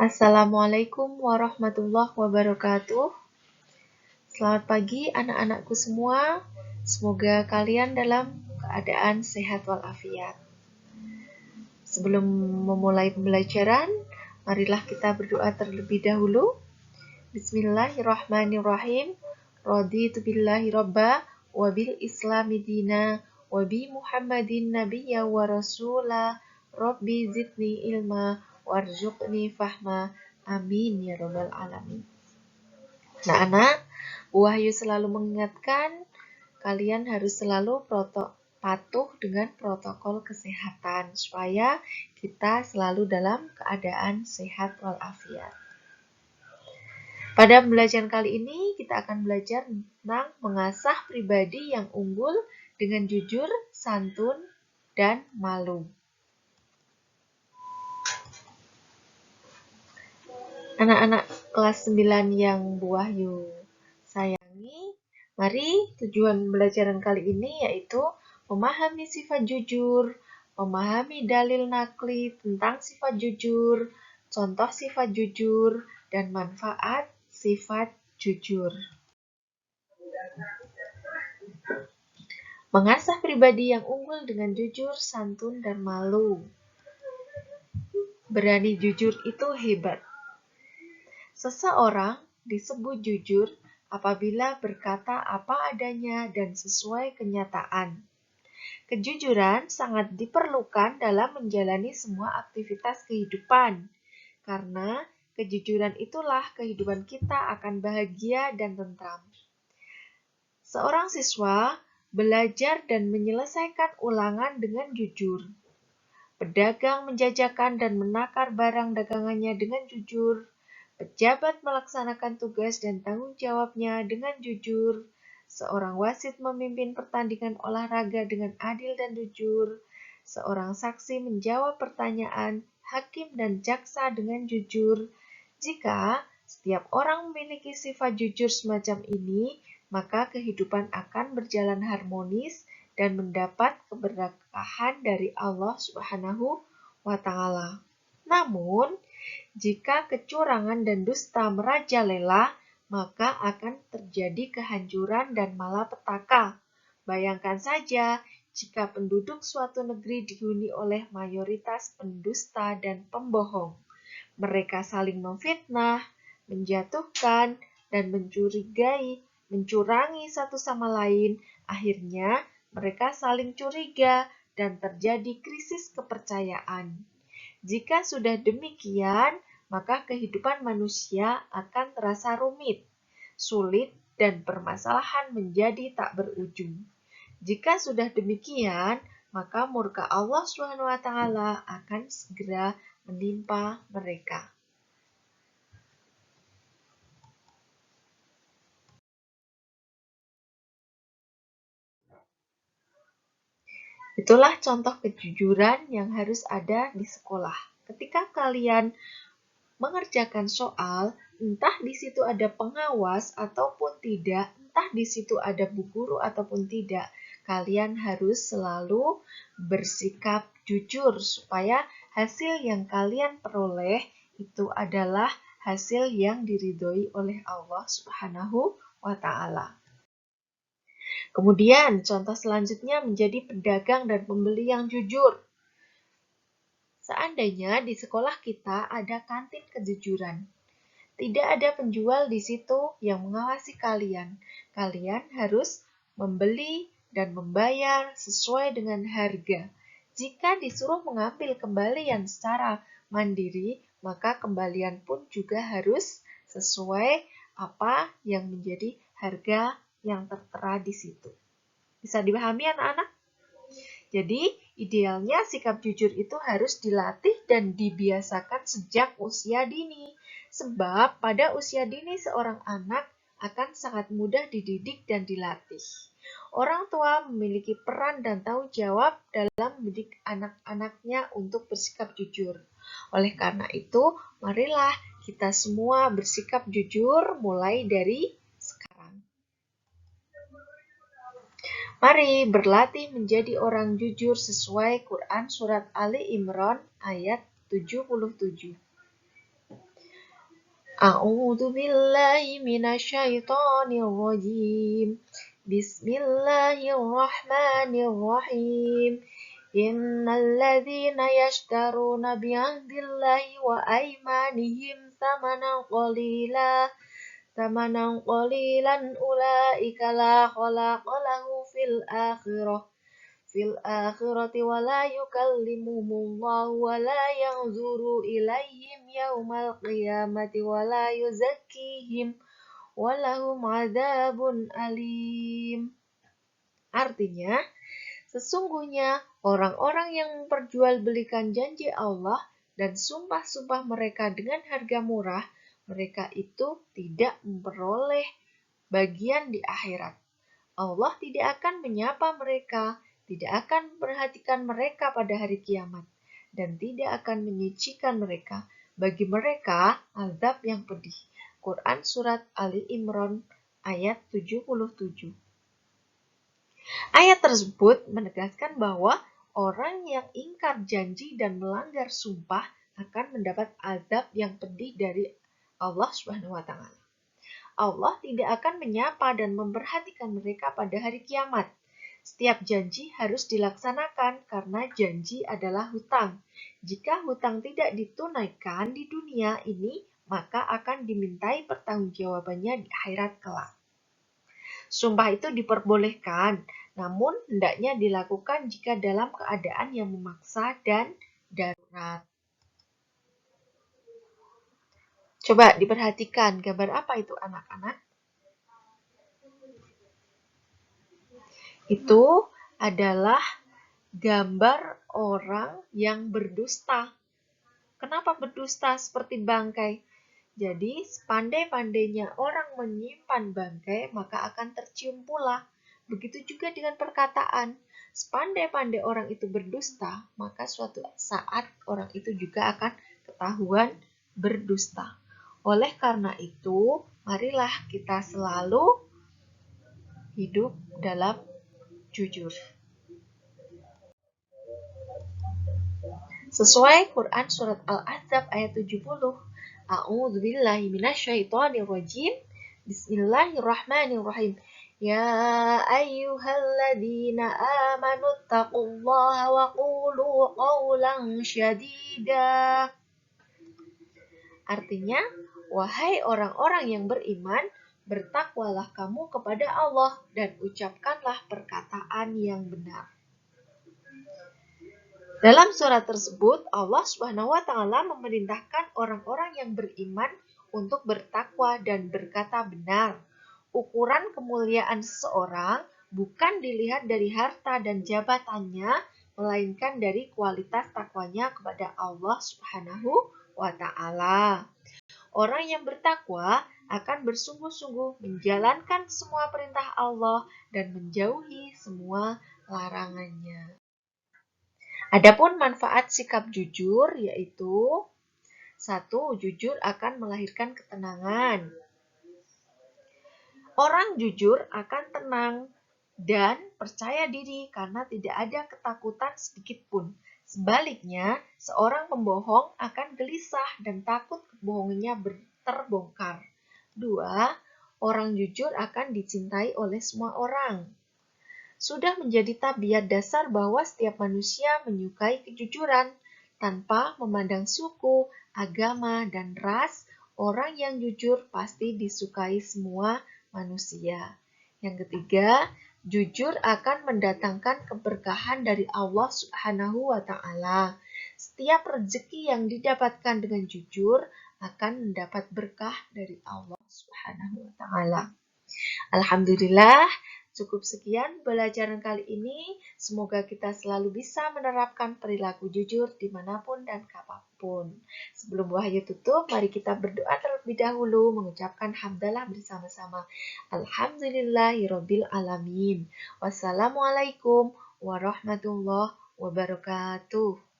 Assalamualaikum warahmatullahi wabarakatuh. Selamat pagi anak-anakku semua. Semoga kalian dalam keadaan sehat walafiat. Sebelum memulai pembelajaran, marilah kita berdoa terlebih dahulu. Bismillahirrahmanirrahim. Raditu billahi robba wa bil islami dina wa bi Muhammadin nabiyya wa rasula. Rabbi zidni ilma warzuqni fahma. Amin ya rabbal alamin. Anak-anak, Bu Wahyu selalu mengingatkan kalian harus selalu patuh dengan protokol kesehatan supaya kita selalu dalam keadaan sehat walafiat. Pada pembelajaran kali ini kita akan belajar tentang mengasah pribadi yang unggul dengan jujur, santun, dan malu. Anak-anak kelas 9 yang Bu Wahyu sayangi, mari tujuan pembelajaran kali ini yaitu memahami sifat jujur, memahami dalil nakli tentang sifat jujur, contoh sifat jujur, dan manfaat sifat jujur. Mengasah pribadi yang unggul dengan jujur, santun, dan malu. Berani jujur itu hebat. Seseorang disebut jujur apabila berkata apa adanya dan sesuai kenyataan. Kejujuran sangat diperlukan dalam menjalani semua aktivitas kehidupan, karena kejujuran itulah kehidupan kita akan bahagia dan tentram. Seorang siswa belajar dan menyelesaikan ulangan dengan jujur. Pedagang menjajakan dan menakar barang dagangannya dengan jujur. Pejabat melaksanakan tugas dan tanggung jawabnya dengan jujur. Seorang wasit memimpin pertandingan olahraga dengan adil dan jujur. Seorang saksi menjawab pertanyaan hakim dan jaksa dengan jujur. Jika setiap orang memiliki sifat jujur semacam ini, maka kehidupan akan berjalan harmonis dan mendapat keberkahan dari Allah Subhanahu wa Ta'ala. Namun, jika kecurangan dan dusta merajalela, maka akan terjadi kehancuran dan malapetaka. Bayangkan saja jika penduduk suatu negeri dihuni oleh mayoritas pendusta dan pembohong. Mereka saling memfitnah, menjatuhkan, dan mencurangi satu sama lain. Akhirnya, mereka saling curiga dan terjadi krisis kepercayaan. Jika sudah demikian, maka kehidupan manusia akan terasa rumit, sulit, dan permasalahan menjadi tak berujung. Jika sudah demikian, maka murka Allah SWT akan segera menimpa mereka. Itulah contoh kejujuran yang harus ada di sekolah. Ketika kalian mengerjakan soal, entah di situ ada pengawas ataupun tidak, entah di situ ada bu guru ataupun tidak, kalian harus selalu bersikap jujur supaya hasil yang kalian peroleh itu adalah hasil yang diridhoi oleh Allah Subhanahu wa Ta'ala. Kemudian, contoh selanjutnya menjadi pedagang dan pembeli yang jujur. Seandainya di sekolah kita ada kantin kejujuran, tidak ada penjual di situ yang mengawasi kalian. Kalian harus membeli dan membayar sesuai dengan harga. Jika disuruh mengambil kembalian secara mandiri, maka kembalian pun juga harus sesuai apa yang menjadi harga yang tertera di situ. Bisa dipahami anak-anak? Jadi, idealnya sikap jujur itu harus dilatih dan dibiasakan sejak usia dini. Sebab pada usia dini seorang anak akan sangat mudah dididik dan dilatih. Orang tua memiliki peran dan tanggung jawab dalam mendidik anak-anaknya untuk bersikap jujur. Oleh karena itu, marilah kita semua bersikap jujur mulai dari sekarang. Mari berlatih menjadi orang jujur sesuai Quran Surat Ali Imran ayat 77. A'udzu billahi minasyaitonir rajim. Bismillahirrahmanirrahim. Innal ladzina yashtaruna bi'ahdillahi wa aymanihim thamanan qalilan ulaika la khalaqa lahu fil akhirati wa la yukallimuhumullahu wa la yanzuru ilaihim yaumal qiyamati wa la yuzakkihim wa lahum adzabun alim. Artinya, sesungguhnya orang-orang yang memperjualbelikan janji Allah dan sumpah-sumpah mereka dengan harga murah, mereka itu tidak memperoleh bagian di akhirat. Allah tidak akan menyapa mereka, tidak akan memperhatikan mereka pada hari kiamat, dan tidak akan menyucikan mereka. Bagi mereka, azab yang pedih. Quran Surat Ali Imran ayat 77. Ayat tersebut menegaskan bahwa orang yang ingkar janji dan melanggar sumpah akan mendapat azab yang pedih dari Allah Subhanahu wa taala. Allah tidak akan menyapa dan memperhatikan mereka pada hari kiamat. Setiap janji harus dilaksanakan karena janji adalah hutang. Jika hutang tidak ditunaikan di dunia ini, maka akan dimintai pertanggungjawabannya di akhirat kelak. Sumpah itu diperbolehkan, namun hendaknya dilakukan jika dalam keadaan yang memaksa dan darurat. Coba diperhatikan gambar apa itu anak-anak? Itu adalah gambar orang yang berdusta. Kenapa berdusta seperti bangkai? Jadi, sepandai-pandainya orang menyimpan bangkai, maka akan tercium pula. Begitu juga dengan perkataan. Sepandai-pandai orang itu berdusta, maka suatu saat orang itu juga akan ketahuan berdusta. Oleh karena itu, marilah kita selalu hidup dalam jujur. Sesuai Quran Surat Al-Ahzab ayat 70. A'udzu billahi minasyaitonir rajim. Bismillahirrahmanirrahim. Ya ayyuhalladzina amanu taqullaha wa qulu qawlan syadida. Artinya, wahai orang-orang yang beriman, bertakwalah kamu kepada Allah dan ucapkanlah perkataan yang benar. Dalam surat tersebut, Allah Subhanahu wa taala memerintahkan orang-orang yang beriman untuk bertakwa dan berkata benar. Ukuran kemuliaan seseorang bukan dilihat dari harta dan jabatannya, melainkan dari kualitas takwanya kepada Allah Subhanahu wa taala. Orang yang bertakwa akan bersungguh-sungguh menjalankan semua perintah Allah dan menjauhi semua larangannya. Adapun manfaat sikap jujur yaitu 1. Jujur akan melahirkan ketenangan. Orang jujur akan tenang dan percaya diri karena tidak ada ketakutan sedikit pun. Sebaliknya, seorang pembohong akan gelisah dan takut kebohongannya terbongkar. 2. Orang jujur akan dicintai oleh semua orang. Sudah menjadi tabiat dasar bahwa setiap manusia menyukai kejujuran. Tanpa memandang suku, agama, dan ras, orang yang jujur pasti disukai semua manusia. Yang ketiga, jujur akan mendatangkan keberkahan dari Allah Subhanahu wa taala. Setiap rezeki yang didapatkan dengan jujur akan mendapat berkah dari Allah Subhanahu wa taala. Alhamdulillah, cukup sekian pelajaran kali ini. Semoga kita selalu bisa menerapkan perilaku jujur dimanapun dan kapanpun. Sebelum Wahyu tutup, mari kita berdoa terlebih dahulu mengucapkan hamdalah bersama-sama. Alhamdulillahirabbil alamin. Wassalamualaikum warahmatullahi wabarakatuh.